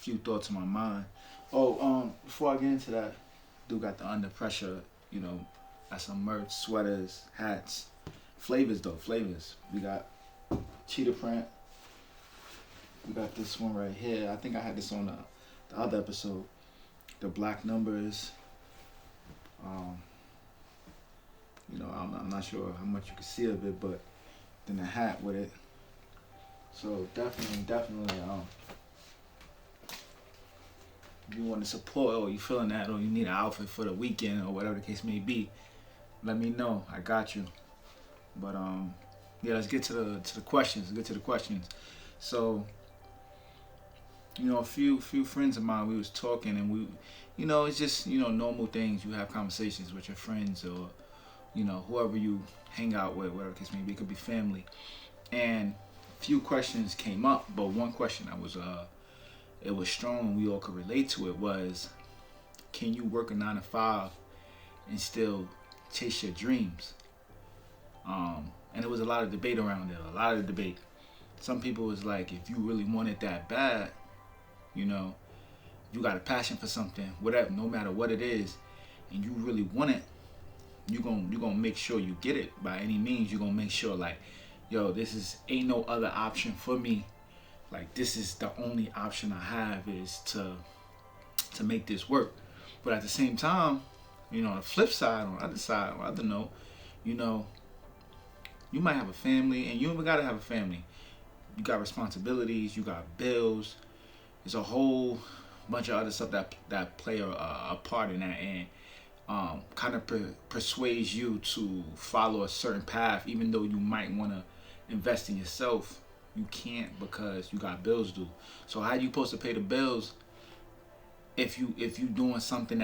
few thoughts in my mind. Before I get into that, do got the under pressure, you know, got some merch, sweaters, hats, flavors though, flavors. We got cheetah print. We got this one right here. I think I had this on the other episode. The black numbers. Um, I'm not sure how much you can see of it, but then the hat with it. So definitely, if you want to support or you feeling that or you need an outfit for the weekend or whatever the case may be, let me know. I got you. But yeah, let's get to the questions. Let's get to the questions. So, a few friends of mine, we was talking and it's just normal things. You have conversations with your friends or whoever you hang out with, whatever the case may be. It could be family, and few questions came up, but one question that was it was strong and we all could relate to it was, can you work a 9 to 5 and still chase your dreams? And there was a lot of debate around it. A lot of debate. Some people was like, if you really want it that bad, you got a passion for something, whatever, no matter what it is, and you really want it, you gonna make sure you get it by any means. You gonna make sure like, yo, this is ain't no other option for me. Like this is the only option I have is to make this work. But at the same time, on the flip side, on the other side, on the other note, you know, you might have a family, and you even gotta have a family. You got responsibilities, you got bills. There's a whole bunch of other stuff that play a part in that, and kind of persuades you to follow a certain path, even though you might want to invest in yourself. You can't because you got bills due. So how you supposed to pay the bills if you doing something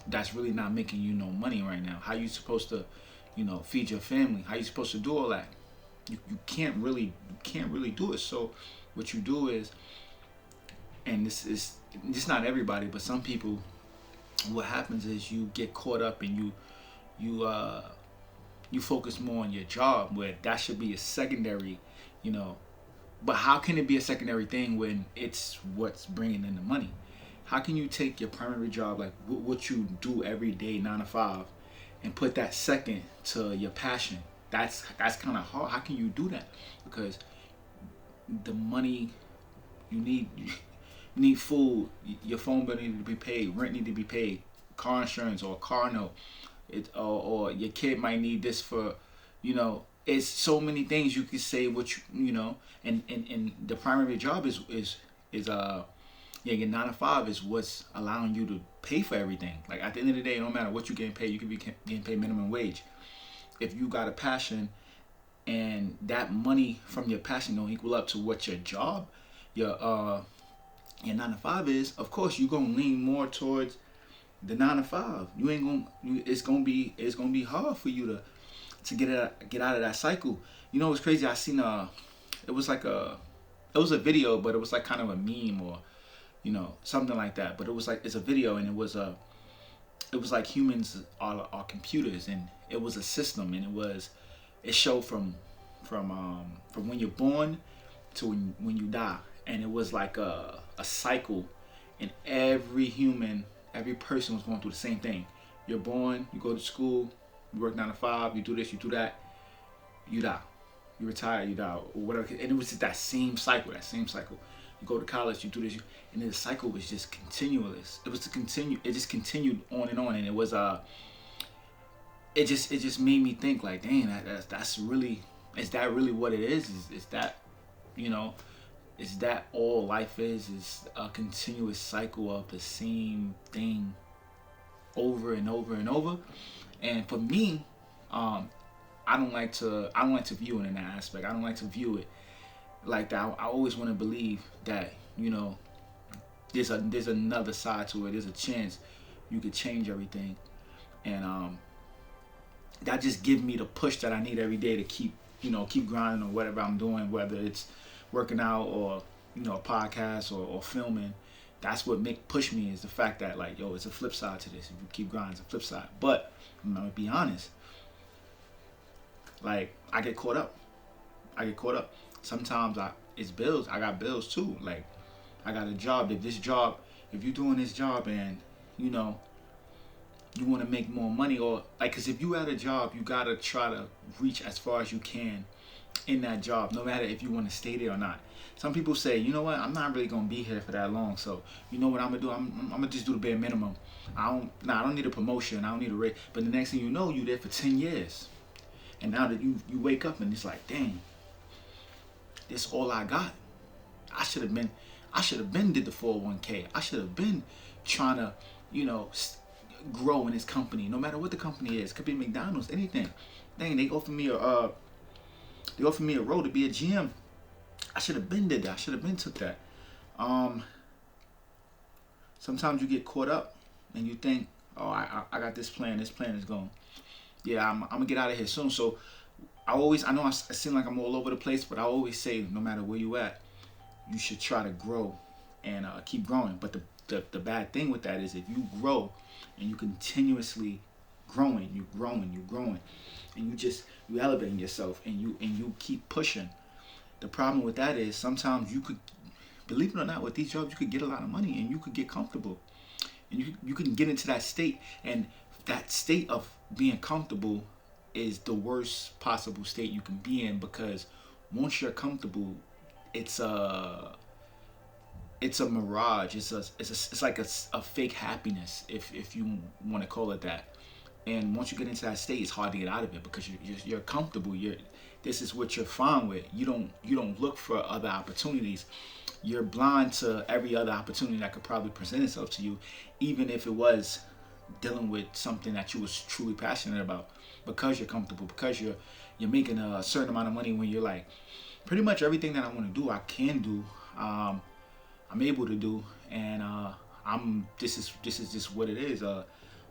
that's really not making you no money right now? How you supposed to feed your family? How you supposed to do all that? You can't really do it. So what you do is, and this is just not everybody, but some people, what happens is you get caught up and you focus more on your job, where that should be a secondary, but how can it be a secondary thing when it's what's bringing in the money? How can you take your primary job, like what you do every day, 9 to 5, and put that second to your passion? That's kind of hard. How can you do that? Because the money you need food, your phone bill need to be paid, rent need to be paid, car insurance or car note, or your kid might need this for, it's so many things you could say. What and the primary job is your 9 to 5 is what's allowing you to pay for everything. Like at the end of the day, no matter what you're getting paid, you could be getting paid minimum wage. If you got a passion and that money from your passion don't equal up to what your job, your 9 to 5 is, of course you're gonna lean more towards the 9 to 5. You ain't gonna. It's gonna be hard for you to get out of that cycle. It's crazy. I seen it was like it was a video, but it was like kind of a meme or something like that. But it was like it's a video, and it was like humans are computers, and it was a system, and it showed from when you're born to when you die, and it was like a cycle, and every person was going through the same thing. You're born, you go to school, you work 9 to 5, you do this, you do that, you die. You retire, you die, or whatever. And it was just that same cycle. You go to college, you do this, and then the cycle was just continuous. It was to continue. It just continued on, and it was It just made me think like, dang, that's really, is that really what it is? Is that, is that all life is? Is a continuous cycle of the same thing over and over and over? And for me, I don't like to view it in that aspect. I don't like to view it like that. I always want to believe that there's another side to it. There's a chance you could change everything, and that just gives me the push that I need every day to keep grinding on whatever I'm doing, whether it's working out or a podcast or filming. That's what push me, is the fact that like, yo, it's a flip side to this. If you keep grinding, it's a flip side. But I'm gonna be honest. Like I get caught up. Sometimes it's bills. I got bills too. Like I got a job. If you're doing this job and you know you want to make more money, or like, cause if you at a job, you gotta try to reach as far as you can in that job, no matter if you want to stay there or not. Some people say, you know what, I'm not really gonna be here for that long, so you know what I'm gonna do? I'm gonna just do the bare minimum. I don't need a promotion. I don't need a raise. But the next thing you know, you there for 10 years, and now that you wake up and it's like, dang, this all I got. I should have been, I should have been did the 401k. I should have been trying to, you know, grow in this company, no matter what the company is. Could be McDonald's, anything. Dang, they offered me a role to be a GM. I should have been did that. I should have been took that. Um, Sometimes you get caught up and you think, oh, I got this plan. This plan is going. Yeah, I'm gonna get out of here soon. So I know I seem like I'm all over the place, but I always say, no matter where you at, you should try to grow and keep growing. But the bad thing with that is if you grow and you continuously growing, and you elevating yourself and you keep pushing. The problem with that is sometimes you could, believe it or not, with these jobs you could get a lot of money and you could get comfortable and you can get into that state, and that state of being comfortable is the worst possible state you can be in, because once you're comfortable, it's a mirage. It's like a fake happiness, if you want to call it that. And once you get into that state, it's hard to get out of it because you're comfortable. This is what you're fine with. You don't look for other opportunities. You're blind to every other opportunity that could probably present itself to you, even if it was dealing with something that you was truly passionate about, because you're comfortable, because you're making a certain amount of money, when you're like, pretty much everything that I want to do, I can do. I'm able to do, and this is just what it is.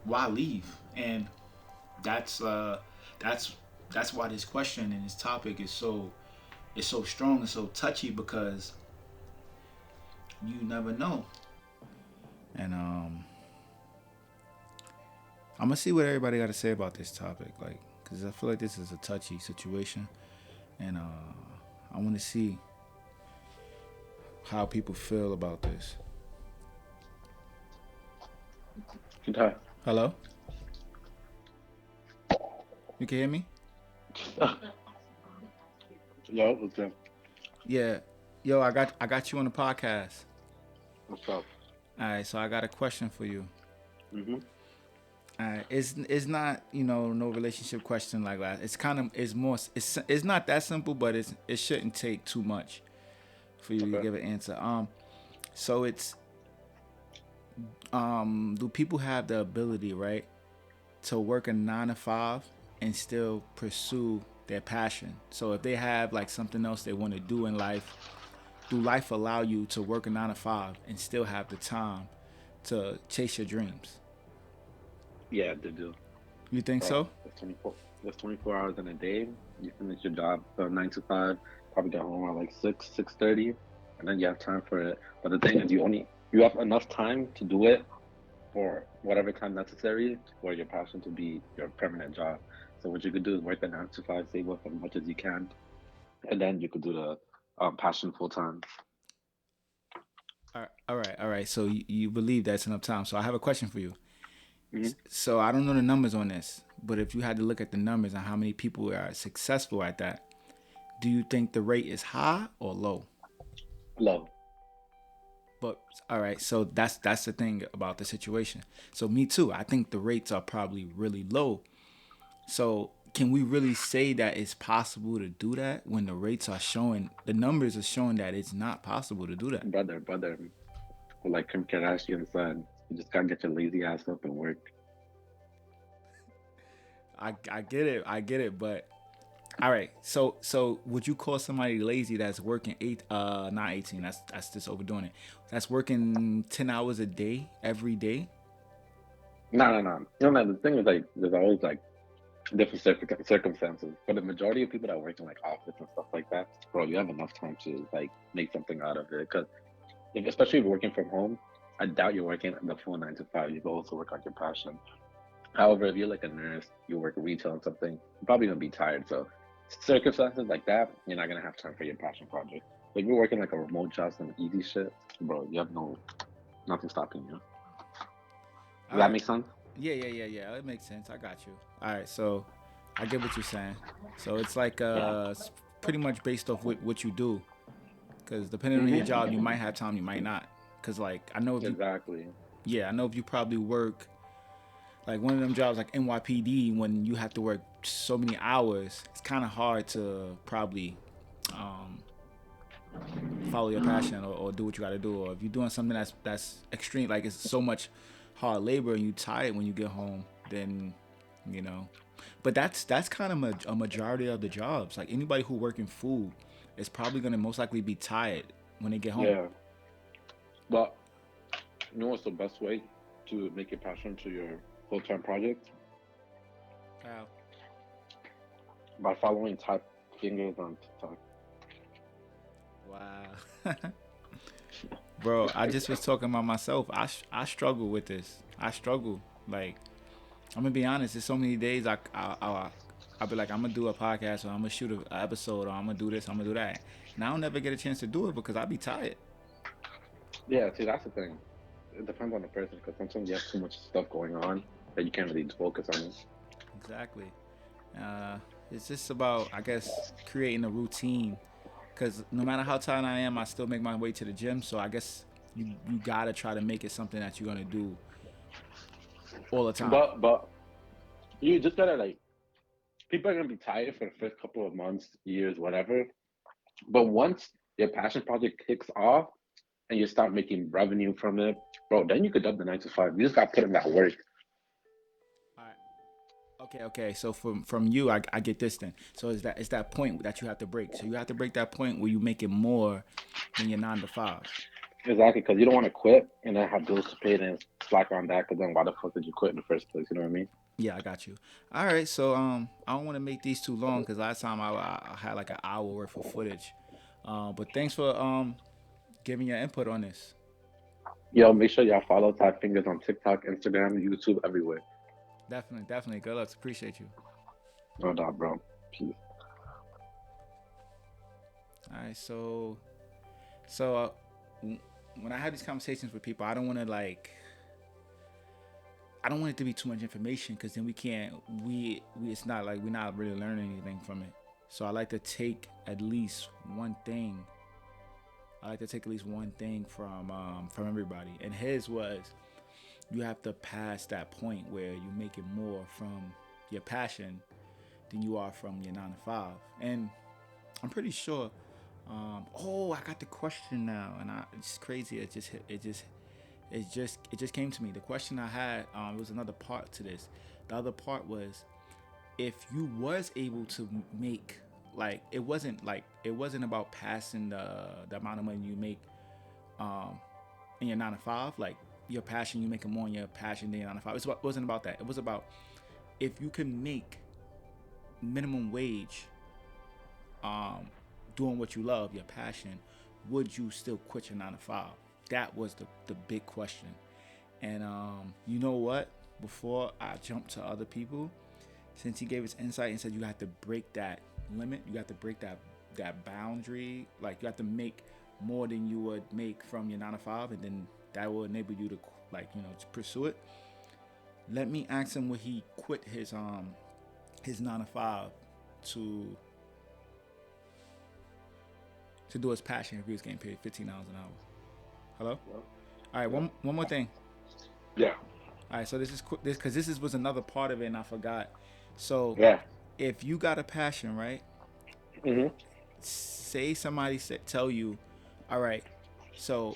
Why leave? And that's uh, that's that's why this question and this topic is so strong and so touchy, because you never know. And I'm gonna see what everybody got to say about this topic, like, because I feel like this is a touchy situation, and I want to see how people feel about this. Okay. Hello, you can hear me? Yo, what's up? Yeah, yo, I got you on the podcast. What's up? All right, so I got a question for you. Mm-hmm. It's not, no relationship question like that. It's not that simple, but it shouldn't take too much for you to Okay. give an answer. So it's do people have the ability, right, to work a 9 to 5 and still pursue their passion? So if they have like something else they want to do in life, do life allow you to work a 9 to 5 and still have the time to chase your dreams? Yeah, they do. You think Bro, so? there's 24 hours in a day. You finish your job from 9 to 5, probably get home around like 6:30, and then you have time for it. But the thing is, you have enough time to do it for whatever time necessary for your passion to be your permanent job. So what you could do is work the 9 to 5, save up as much as you can, and then you could do the passion full time. All right. So you believe that's enough time. So I have a question for you. Hmm. So I don't know the numbers on this, but if you had to look at the numbers and how many people are successful at that, do you think the rate is high or low? Low. But all right, so that's the thing about the situation. So me too. I think the rates are probably really low. So can we really say that it's possible to do that when the numbers are showing that it's not possible to do that? Brother, like Kim Kardashian said, you just gotta get your lazy ass up and work. I get it, but all right. So would you call somebody lazy that's working not 18, that's just overdoing it. That's working 10 hours a day every day? No, no, no. The thing is, like, there's always like different circumstances. For the majority of people that work in like office and stuff like that, bro, you have enough time to like make something out of it. Because especially if you're working from home, I doubt you're working the full 9 to 5. You can also work on your passion. However, if you're like a nurse, you work retail and something, you're probably gonna be tired. So circumstances like that, you're not gonna have time for your passion project. Like you're working like a remote job, some easy shit, bro. You have nothing stopping you. All Does that right. make sense? Yeah. It makes sense. I got you. All right. So I get what you're saying. So it's like Yeah. it's pretty much based off what you do. Because depending on your job, you Mm-hmm. might have time, you might not. Because like I know if you, Exactly. yeah, I know if you probably work like one of them jobs like NYPD when you have to work so many hours, it's kind of hard to probably um, follow your passion or do what you got to do. Or if you're doing something that's extreme, like it's so much hard labor and you tired when you get home, then you know. But that's kind of a majority of the jobs. Like anybody who work in food is probably gonna most likely be tired when they get home. Yeah. But you know what's the best way to make your passion to your full-time project? Wow. By following type fingers on TikTok. Wow. Bro, I just was talking about myself. I struggle with this. I struggle. Like I'm gonna be honest. There's so many days I'll be like I'm gonna do a podcast or I'm gonna shoot an episode or I'm gonna do this. I'm gonna do that, and I don't never get a chance to do it because I be tired. Yeah, see, that's the thing. It depends on the person because sometimes you have too much stuff going on that you can't really focus on it. Exactly. Uh, it's just about I guess creating a routine. Cause no matter how tired I am, I still make my way to the gym. So I guess you gotta try to make it something that you're gonna do all the time. But you just gotta like people are gonna be tired for the first couple of months, years, whatever. But once your passion project kicks off and you start making revenue from it, bro, then you could dump the 9 to 5. You just gotta put in that work. All right. Okay. So from you, I get this then. So it's that point that you have to break. So you have to break that point where you make it more than your 9 to 5. Exactly, because you don't want to quit and then have bills to pay and slack on that. Because then why the fuck did you quit in the first place? You know what I mean? Yeah, I got you. All right. So I don't want to make these too long because last time I had like an hour worth of footage. But thanks for giving your input on this. Yo, make sure y'all follow Type Fingers on TikTok, Instagram, YouTube, everywhere. Definitely. Good luck. Appreciate you. No doubt, bro. Peace. All right. So when I have these conversations with people, I don't want to like I don't want it to be too much information because then we can't we it's not like we're not really learning anything from it. So I like to take at least one thing. I like to take at least one thing from everybody. And his was you have to pass that point where you're making more from your passion than you are from your 9 to 5. And I'm pretty sure. I got the question now, and it's crazy. It just came to me. The question I had was another part to this. The other part was if you was able to make like it wasn't about passing the amount of money you make um in your 9 to 5, like your passion you making more in your passion than your 9 to 5. It wasn't about that. It was about if you can make minimum wage um doing what you love, your passion, would you still quit your 9 to 5? That was the big question. And you know what? Before I jump to other people, since he gave his insight and said you have to break that limit, you have to break that boundary. Like you have to make more than you would make from your 9 to 5, and then that will enable you to to pursue it. Let me ask him would he quit his 9 to 5 to to do his passion if he was getting paid $15 an hour. Hello. All right. One more thing. Yeah. All right. So this because this was another part of it and I forgot. So Yeah. if you got a passion, right? Hmm. Say somebody tell you, all right, so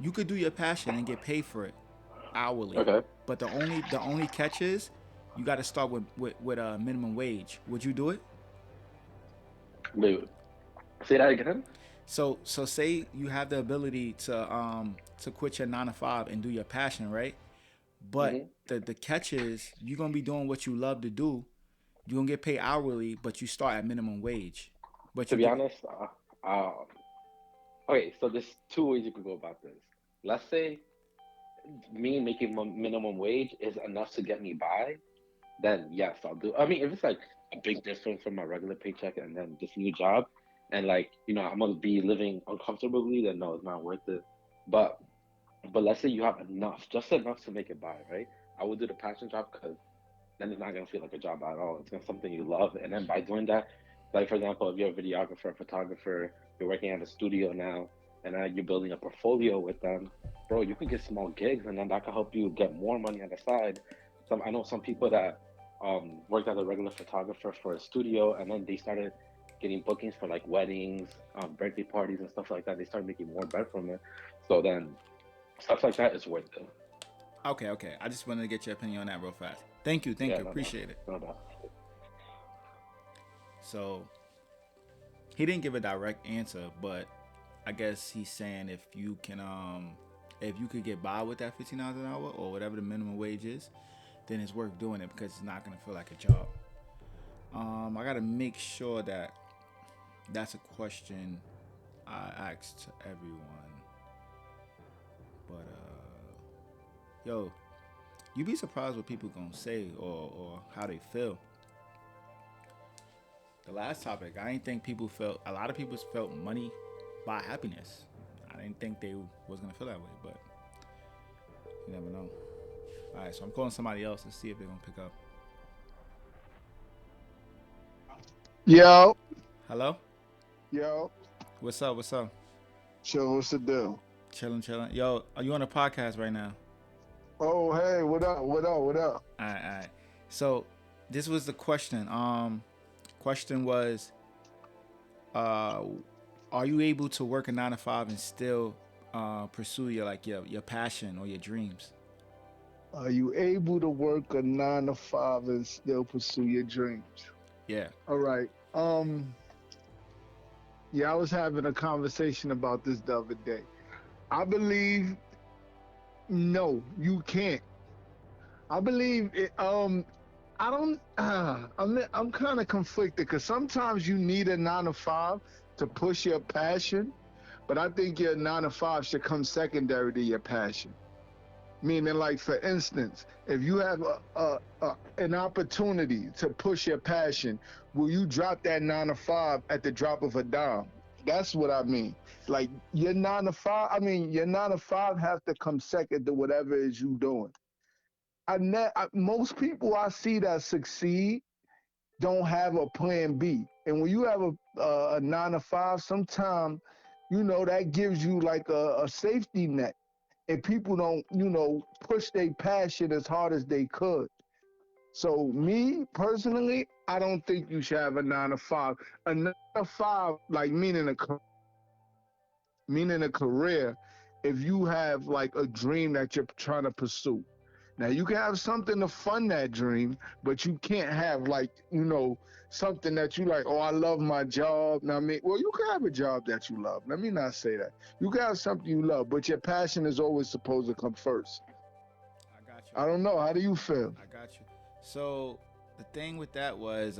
you could do your passion and get paid for it hourly, Okay. but the only catch is you got to start with a minimum wage. Would you do it? Wait, say that again? So say you have the ability to quit your 9 to 5 and do your passion, right? But Hmm. the catch is you're gonna be doing what you love to do. You're gonna get paid hourly, but you start at minimum wage. But To you be get honest, okay, so there's two ways you could go about this. Let's say me making minimum wage is enough to get me by, then yes, I'll do. I mean, if it's like a big difference from my regular paycheck and then this new job, and like I'm gonna be living uncomfortably, then no, it's not worth it. But let's say you have enough, just enough to make it by, right? I would do the passion job because then it's not gonna feel like a job at all. It's gonna something you love, and then by doing that, like for example, if you're a videographer, photographer, you're working at a studio now, and now you're building a portfolio with them, bro. You can get small gigs, and then that can help you get more money on the side. I know some people that worked as a regular photographer for a studio, and then they started getting bookings for like weddings, birthday parties, and stuff like that. They started making more bread from it. So then stuff like that is worth it. Okay, okay. I just wanted to get your opinion on that real fast. Thank you, thank Yeah, you. no doubt, Appreciate it. no doubt. So he didn't give a direct answer, but I guess he's saying if you could get by with that $15 an hour or whatever the minimum wage is, then it's worth doing it because it's not gonna feel like a job. I gotta make sure that that's a question I asked to everyone. But yo, you be surprised what people gonna say or how they feel. The last topic, I didn't think people felt. A lot of people felt money by happiness. I didn't think they was gonna feel that way, but you never know. All right, so I'm calling somebody else and see if they're gonna pick up. Yo, Hello, yo, what's up? What's up? show what's the deal? Chilling, chilling. Yo, are you on a podcast right now? Oh, hey, what up? What up? What up? All right, all right. So this was the question. Question was, uh, are you able to work a 9 to 5 and still pursue your passion or your dreams? Are you able to work a 9 to 5 and still pursue your dreams? Yeah. All right. Yeah, I was having a conversation about this the other day. I believe no, you can't. I believe it. I don't. I'm kind of conflicted because sometimes you need a 9 to 5 to push your passion, but I think your 9 to 5 should come secondary to your passion. Meaning, like for instance, if you have an opportunity to push your passion, will you drop that 9 to 5 at the drop of a dime? That's what I mean. Like your 9 to 5. I mean, your 9 to 5 have to come second to whatever it is you doing. Most people I see that succeed don't have a plan B, and when you have a 9 to 5, sometimes that gives you like a safety net, and people don't push their passion as hard as they could. So me personally, I don't think you should have a 9 to 5. A 9 to 5, like meaning a career, if you have like a dream that you're trying to pursue. Now you can have something to fund that dream, but you can't have like, something that you like, oh, I love my job. Now I mean, well, you can have a job that you love. Let me not say that. You can have something you love, but your passion is always supposed to come first. I got you. I don't know. How do you feel? I got you. So the thing with that was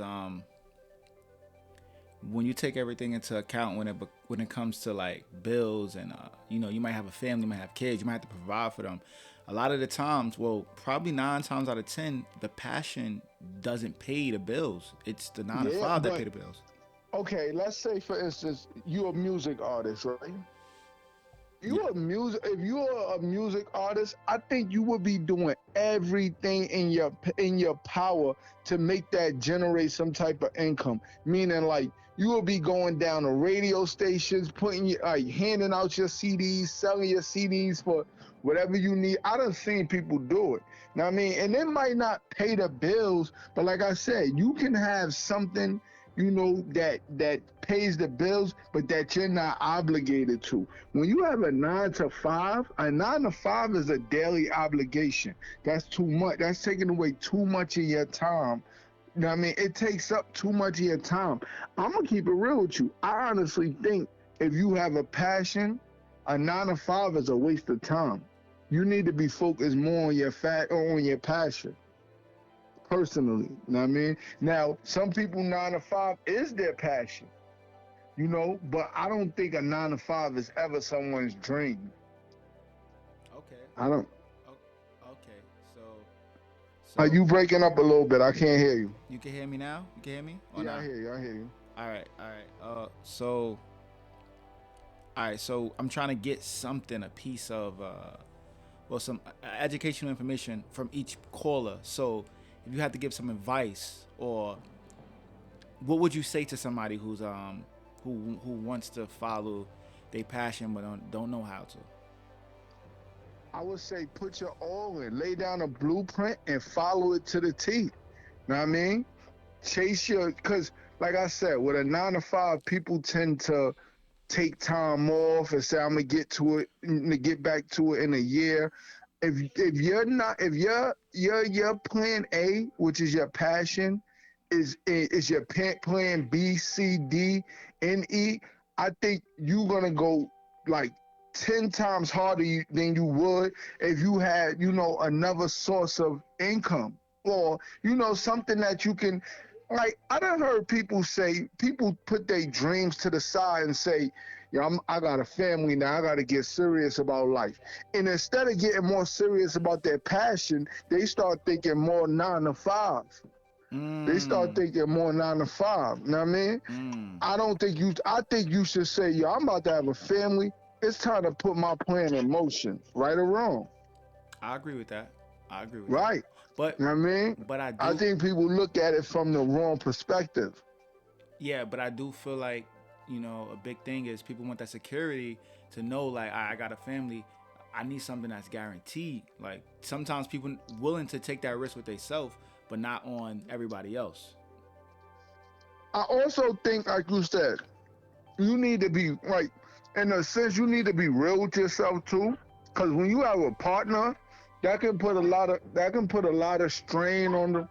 when you take everything into account when it comes to like bills and you might have a family, you might have kids, you might have to provide for them. A lot of the times, well, probably 9 times out of 10, the passion doesn't pay the bills. It's the nine to Yeah, five that pay but the bills. okay, let's say for instance, you're a music artist, right? Yeah. If you're a music artist, I think you would be doing everything in your power to make that generate some type of income. Meaning, like you will be going down to radio stations, handing out your CDs, selling your CDs for whatever you need. I done seen people do it. Now I mean, and it might not pay the bills, but like I said, you can have something that pays the bills, but that you're not obligated to. When you have a 9 to 5 is a daily obligation. That's too much. That's taking away too much of your time. You know what I mean? It takes up too much of your time. I'm gonna keep it real with you. I honestly think if you have a passion, a 9 to 5 is a waste of time. You need to be focused more on your passion. Personally, you know what I mean? Now, some people 9 to 5 is their passion, but I don't think a 9 to 5 is ever someone's dream. Okay. I don't. Okay. So Are so you breaking up a little bit? I can't hear you. you can hear me now? You can hear me or Yeah, I not? hear you. I hear you. All right, all right. All right. So I'm trying to get something, a piece of, well, some educational information from each caller. So if you had to give some advice, or what would you say to somebody who wants to follow their passion but don't know how to? I would say put your all in, lay down a blueprint and follow it to the T. Know what I mean? Chase your, because like I said, with a 9 to 5, people tend to take time off and say I'm gonna get to it, to get back to it in a year. If you're not, if your plan A, which is your passion, is your plan B, C, D, and E, I think you're gonna go like 10 times harder than you would if you had, another source of income, or something that you can. Like, I done heard people say, people put their dreams to the side and say, "Yo, I got a family now. I got to get serious about life." And instead of getting more serious about their passion, they start thinking more 9 to 5. They start Mm, thinking more 9 to 5. You know what I mean? mm. I think you should say, "Yo, I'm about to have a family. It's time to put my plan in motion." Right or wrong? I agree with that. I agree with that. Right. But You know what I mean? but I I do, think people look at it from the wrong perspective. yeah, but I do feel like, a big thing is people want that security to know, like, I got a family. I need something that's guaranteed. Like, sometimes people willing to take that risk with themselves, but not on everybody else. I also think, like you said, you need to be like, in a sense, you need to be real with yourself too. Because when you have a partner, that can put a lot of strain on the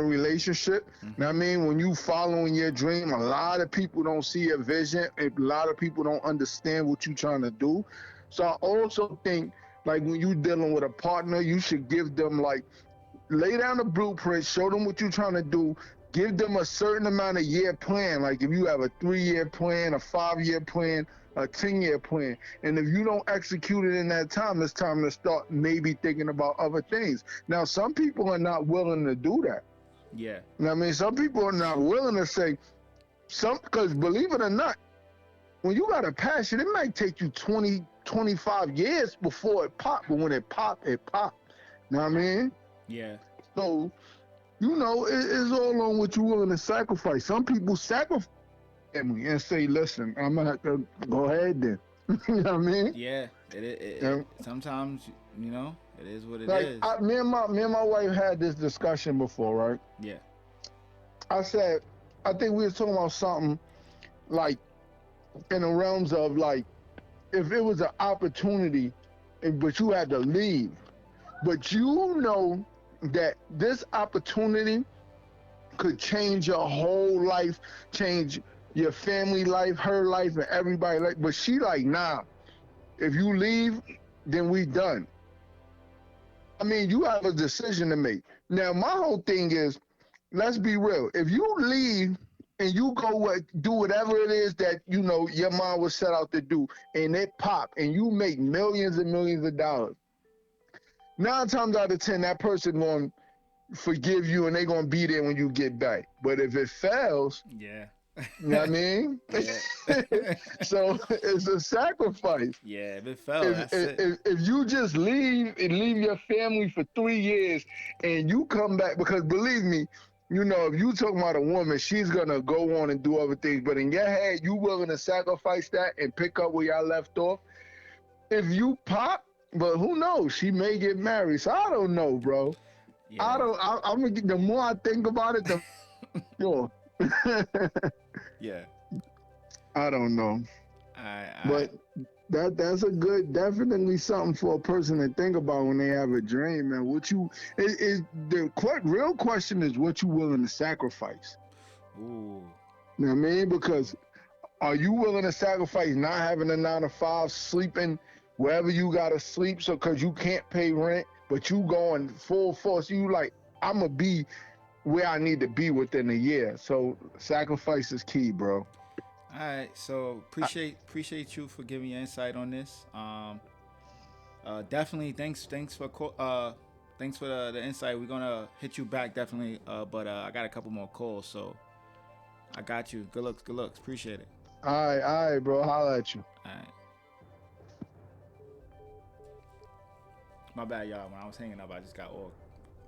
relationship. Now, I Mm-hmm. mean, when you following your dream, a lot of people don't see your vision. A lot of people don't understand what you're trying to do. So I also think, like, when you dealing with a partner, you should give them, like, lay down the blueprint, show them what you're trying to do, give them a certain amount of year plan. Like, if you have a 3 year plan, a 5 year plan, a 10 year plan, and if you don't execute it in that time, it's time to start maybe thinking about other things. Now, some people are not willing to do that. Yeah. You know what I mean? Some people are not willing to say because believe it or not, when you got a passion, it might take you 20, 25 years before it pop, but when it pop, it pop. You know what I mean? Yeah. So, it's all on what you're willing to sacrifice. Some people sacrifice family and say, "Listen, I'm gonna have to go ahead then." You know what I mean? Yeah. And Sometimes, it is what it like, is. me and my wife had this discussion before, right? Yeah. I said, I think we were talking about something like in the realms of, like, if it was an opportunity, but you had to leave, but that this opportunity could change your whole life, change your family life, her life, and everybody life. But she like, nah, if you leave, then we done. I mean, you have a decision to make. Now, my whole thing is, let's be real. If you leave and you do whatever it is that your mom was set out to do, and it pop, and you make millions and millions of dollars, 9 times out of 10, that person going to forgive you, and they going to be there when you get back. But if it fails, Yeah. you know what I mean? Yeah. So it's a sacrifice. Yeah. If it fell, If, that's it. if if you just leave and leave your family for 3 years and you come back, because believe me, if you talking about a woman, she's gonna go on and do other things. But in your head, you willing to sacrifice that and pick up where y'all left off. If you pop, but who knows? She may get married. So I don't know, bro. I Yeah. don't. I'm gonna. The more I think about it, the sure. Yeah. I don't know, I but that's a good, definitely something for a person to think about when they have a dream. Man, the real question is what you willing to sacrifice. ooh. You know what I mean? Because are you willing to sacrifice not having a 9 to 5, sleeping wherever you gotta sleep, so because you can't pay rent, but you going full force? You like, I'm gonna be where I need to be within a year. So sacrifice is key, bro. All right. So appreciate you for giving your insight on this. Definitely thanks for Thanks for the insight. We're gonna hit you back definitely. But I got a couple more calls, so I got you. Good looks. Good looks. Appreciate it. All right, bro. Holla at you. All right. My bad, y'all. When I was hanging up, I just got all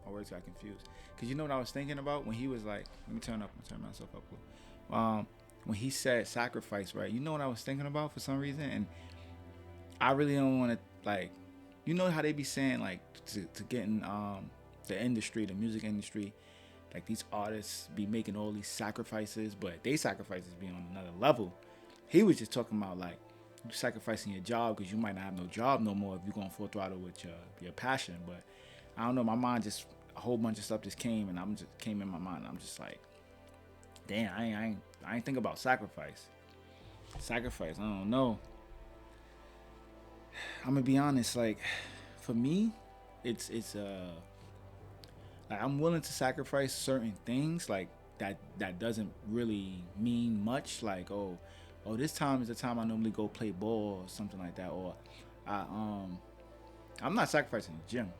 my words got confused. Cause you know what I was thinking about when he was like, let me turn myself up. When he said sacrifice, right? You know what I was thinking about for some reason, and I really don't want to like, you know how they be saying like to get in the industry, the music industry, like these artists be making all these sacrifices, but they sacrifices be on another level. He was just talking about like you sacrificing your job because you might not have no job no more if you're going full throttle with your passion. But I don't know, my mind just a whole bunch of stuff just came and I'm just came in my mind. I'm just like, damn, I ain't think about sacrifice. Sacrifice, I don't know. I'm gonna be honest, like for me, it's like I'm willing to sacrifice certain things like that doesn't really mean much. Like this time is the time I normally go play ball or something like that. Or I I'm not sacrificing the gym.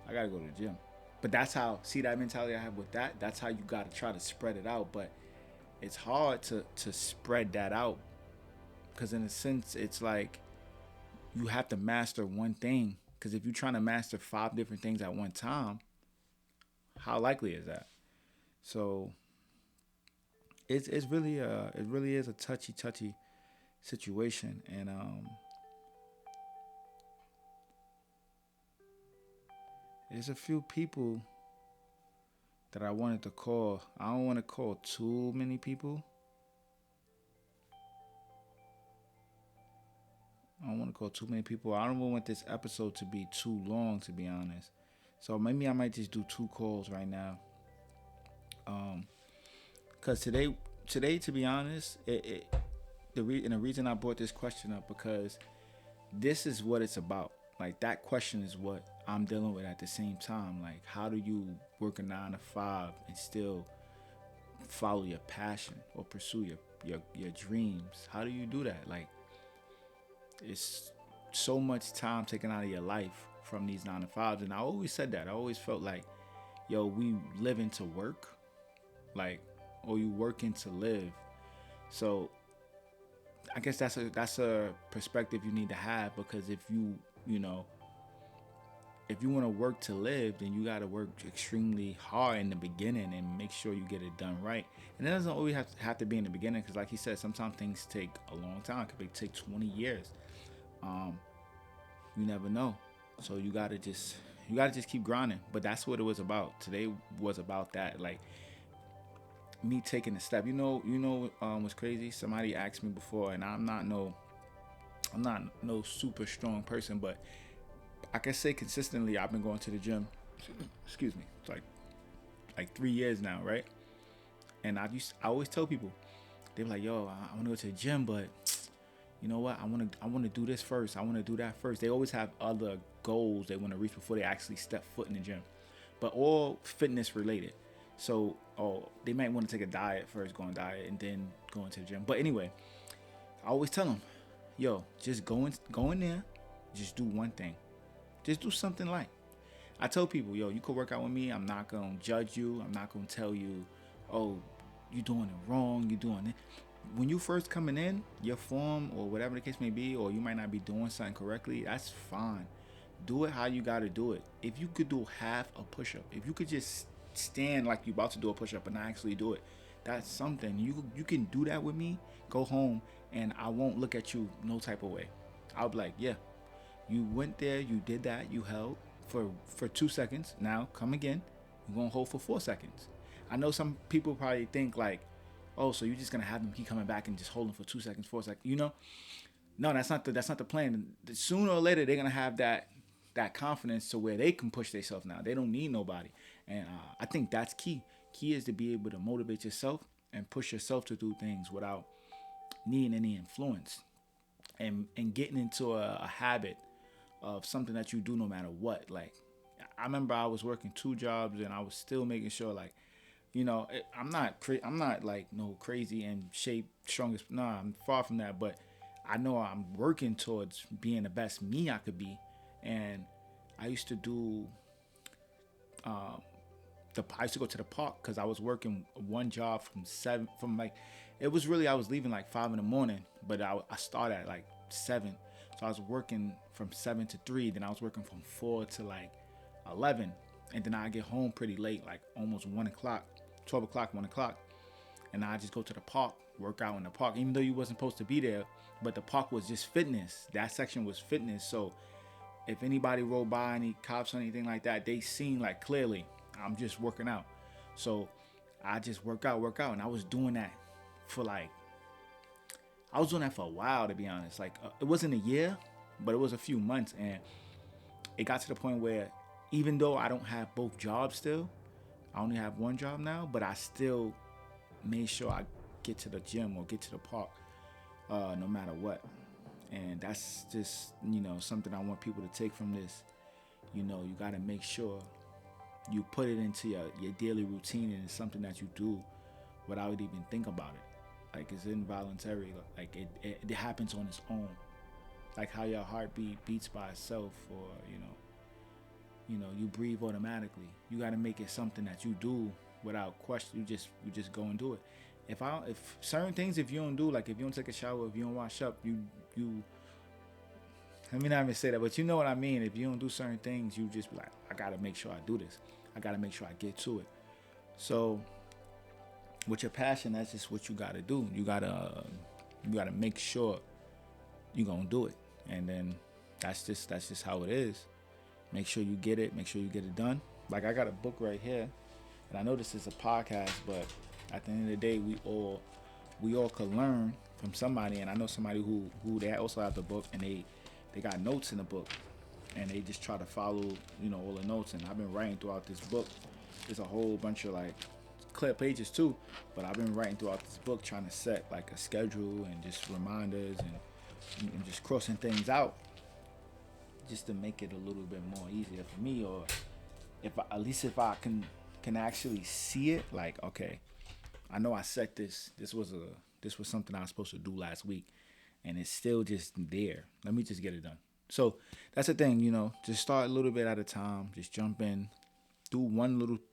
I gotta go to the gym. But that's how see that mentality I have with that. That's how you gotta try to spread it out. But it's hard to spread that out because in a sense it's like you have to master one thing. Because if you're trying to master 5 different things at one time, how likely is that? So it's really it really is a touchy situation, and there's a few people that I wanted to call. I don't want to call too many people. I don't want to call too many people. I don't want this episode to be too long, to be honest. So maybe I might just do 2 calls right now. Cause today, to be honest, the reason I brought this question up because this is what it's about. Like that question is what I'm dealing with at the same time. Like, how do you work a 9 to 5 and still follow your passion or pursue your dreams? How do you do that? Like, it's so much time taken out of your life from these 9 to 5s, and I always said that. I always felt like, yo, we living to work, like, or you working to live. So I guess that's a perspective you need to have, because if you know if you want to work to live, then you got to work extremely hard in the beginning and make sure you get it done right. And it doesn't always have to be in the beginning, because like he said, sometimes things take a long time. It could take 20 years. You never know. So you gotta just keep grinding. But that's what it was about. Today was about that. Like me taking a step. You know what's crazy? Somebody asked me before, and I'm not no super strong person, but I can say consistently I've been going to the gym. Excuse me. It's like 3 years now, right? And I always tell people, they're like, yo, I want to go to the gym, but you know what? I want to do this first. I want to do that first. They always have other goals they want to reach before they actually step foot in the gym, but all fitness related. So, they might want to take a diet first, go on diet, and then go into the gym. But anyway, I always tell them, yo, just go in there, just do one thing. Just do something light. I tell people, yo, you could work out with me. I'm not going to judge you. I'm not going to tell you, oh, you're doing it wrong. You're doing it. When you first coming in, your form or whatever the case may be, or you might not be doing something correctly, that's fine. Do it how you got to do it. If you could do half a push-up, if you could just stand like you're about to do a push-up and not actually do it, that's something. You can do that with me. Go home, and I won't look at you no type of way. I'll be like, yeah, you went there, you did that, you held for 2 seconds. Now come again. You're gonna hold for 4 seconds. I know some people probably think like, oh, so you're just gonna have them keep coming back and just holding for 2 seconds, 4 seconds. No, that's not the plan. Sooner or later they're gonna have that confidence to where they can push themselves now. They don't need nobody, and I think that's key. Key is to be able to motivate yourself and push yourself to do things without needing any influence, and getting into a habit of something that you do no matter what. Like, I remember I was working 2 jobs and I was still making sure, like, I'm not like no crazy in shape, strongest. No, I'm far from that. But I know I'm working towards being the best me I could be. And I used to do I used to go to the park because I was working one job from seven from like it was really I was leaving like 5 in the morning, but I started at like 7, so I was working from 7 to 3. Then I was working from 4 to like 11, and then I get home pretty late, like almost 1 o'clock, 12 o'clock, 1 o'clock, and I just go to the park, work out in the park, even though you wasn't supposed to be there, but the park was just fitness. That section was fitness, so if anybody rolled by, any cops or anything like that, they seen like clearly I'm just working out. So I just work out, and I was doing that for a while, to be honest. Like it wasn't a year, but it was a few months, and it got to the point where even though I don't have both jobs still, I only have one job now, but I still made sure I get to the gym or get to the park, no matter what. And that's just, something I want people to take from this. You got to make sure you put it into your daily routine, and it's something that you do without even think about it. Like it's involuntary. Like it happens on its own. Like how your heartbeat beats by itself, or you breathe automatically. You got to make it something that you do without question. You just go and do it. If certain things, if you don't do, like if you don't take a shower, if you don't wash up, you let me not even say that, but you know what I mean. If you don't do certain things, you just be like, I gotta make sure I do this. I gotta make sure I get to it. So with your passion, that's just what you gotta do. You gotta make sure you're gonna do it. And then that's just how it is. Make sure you get it, make sure you get it done. Like I got a book right here, and I know this is a podcast, but at the end of the day, we all could learn from somebody. And I know somebody who they also have the book, and they got notes in the book, and they just try to follow, all the notes. And I've been writing throughout this book. There's a whole bunch of like clear pages too, but I've been writing throughout this book, trying to set like a schedule and just reminders and just crossing things out, just to make it a little bit more easier for me, or at least if I can actually see it, like, okay, I know I set this. This was something I was supposed to do last week, and it's still just there. Let me just get it done. So that's the thing, just start a little bit at a time. Just jump in,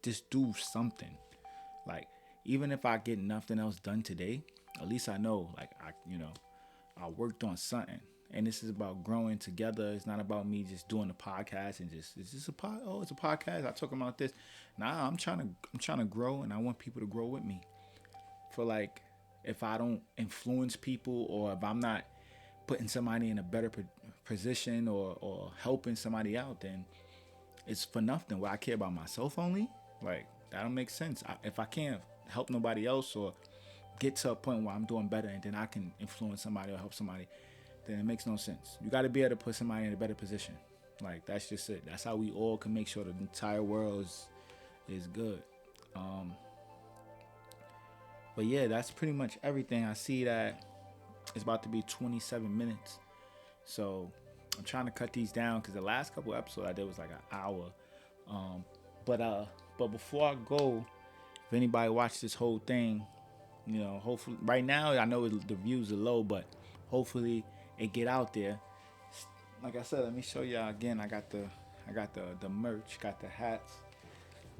just do something. Like even if I get nothing else done today, at least I know, like I worked on something. And this is about growing together. It's not about me just doing the podcast and it's a podcast. I talk about this. Nah, I'm trying to grow, and I want people to grow with me. For like, if I don't influence people, or if I'm not putting somebody in a better position or helping somebody out, then it's for nothing. Where I care about myself only, like that don't make sense. If I can't help nobody else or get to a point where I'm doing better, and then I can influence somebody or help somebody, then it makes no sense. You got to be able to put somebody in a better position. Like that's just it. That's how we all can make sure the entire world is good. But yeah, that's pretty much everything. I see that it's about to be 27 minutes. So I'm trying to cut these down because the last couple episodes I did was like an hour. But before I go, if anybody watched this whole thing, hopefully right now I know the views are low, but hopefully it get out there. Like I said, let me show y'all again. I got the merch, got the hats,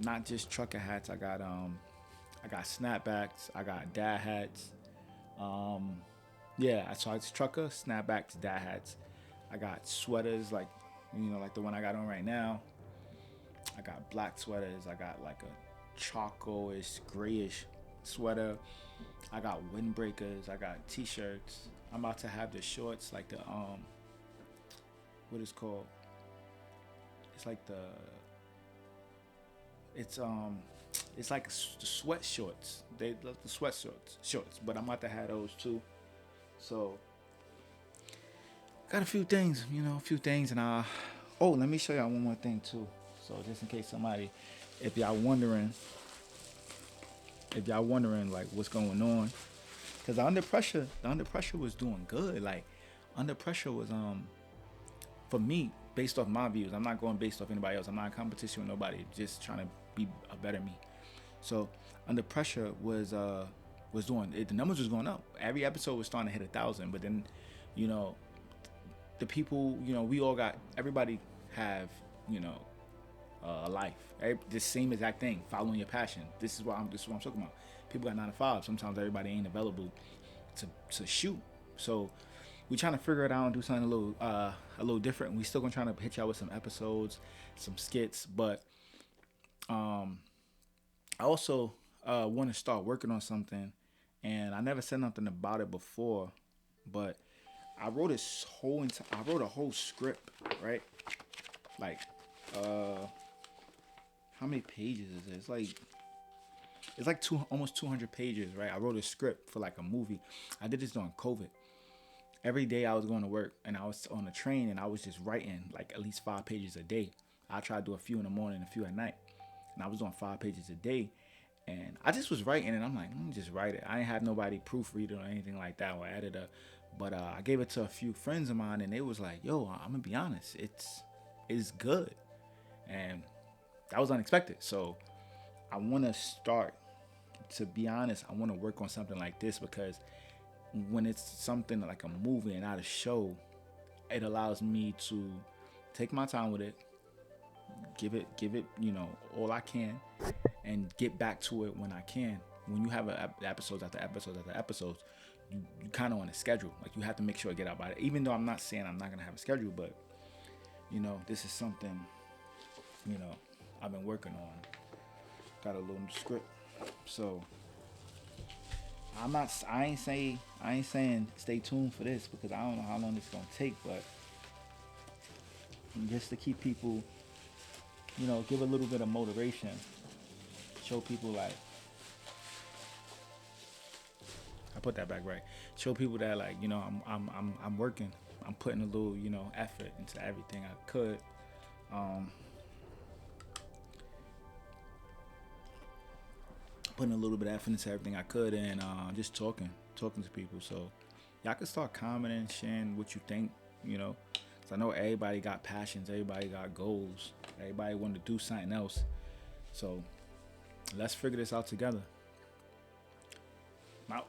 not just trucker hats. I got snapbacks, I got dad hats. So it's trucker, snapbacks, dad hats. I got sweaters like the one I got on right now. I got black sweaters. I got like a charcoal-ish, grayish sweater. I got windbreakers. I got t-shirts. I'm about to have the shorts, like the what is called? It's like it's like the sweat shorts. They love the sweat shorts, but I'm about to have those too. So got a few things, and let me show y'all one more thing too. So just in case somebody, if y'all wondering like what's going on, because the under pressure was doing good. Like Under Pressure was for me, based off my views. I'm not going based off anybody else. I'm not in competition with nobody. Just trying to be a better me. So Under Pressure was doing it. The numbers was going up. Every episode was starting to hit 1,000. But then, the people, we all got, everybody have, a life. This same exact thing, following your passion. This is what I'm talking about. People got 9 to 5. Sometimes everybody ain't available to shoot. So we trying to figure it out and do something a little different. We still gonna try to hit y'all with some episodes, some skits, but I also want to start working on something, and I never said nothing about it before, but I wrote a whole script, right? Like, how many pages is it? It's like almost 200 pages, right? I wrote a script for like a movie. I did this during COVID. Every day I was going to work and I was on the train and I was just writing like at least 5 pages a day. I tried to do a few in the morning, a few at night, and I was doing 5 pages a day. And I just was writing, and I'm like, let me just write it. I ain't have nobody proofread it or anything like that or editor. But I gave it to a few friends of mine, and they was like, yo, I'm gonna be honest, it's good. And that was unexpected. So I want to start, to be honest, I want to work on something like this, because when it's something like a movie and not a show, it allows me to take my time with it, give it, all I can, and get back to it when I can. When you have episodes after episodes after episodes, you kind of on a schedule. Like, you have to make sure I get out by it. Even though I'm not saying I'm not gonna have a schedule, but this is something I've been working on. Got a little script, so I ain't saying stay tuned for this, because I don't know how long it's gonna take, but just to keep people, give a little bit of motivation, show people, like, I put that back right. Show people that, like, I'm working. I'm putting a little, effort into everything I could. Putting a little bit of effort into everything I could, and just talking to people. So y'all can start commenting, sharing what you think, Cause I know everybody got passions, everybody got goals, everybody want to do something else. So let's figure this out together. I'm out.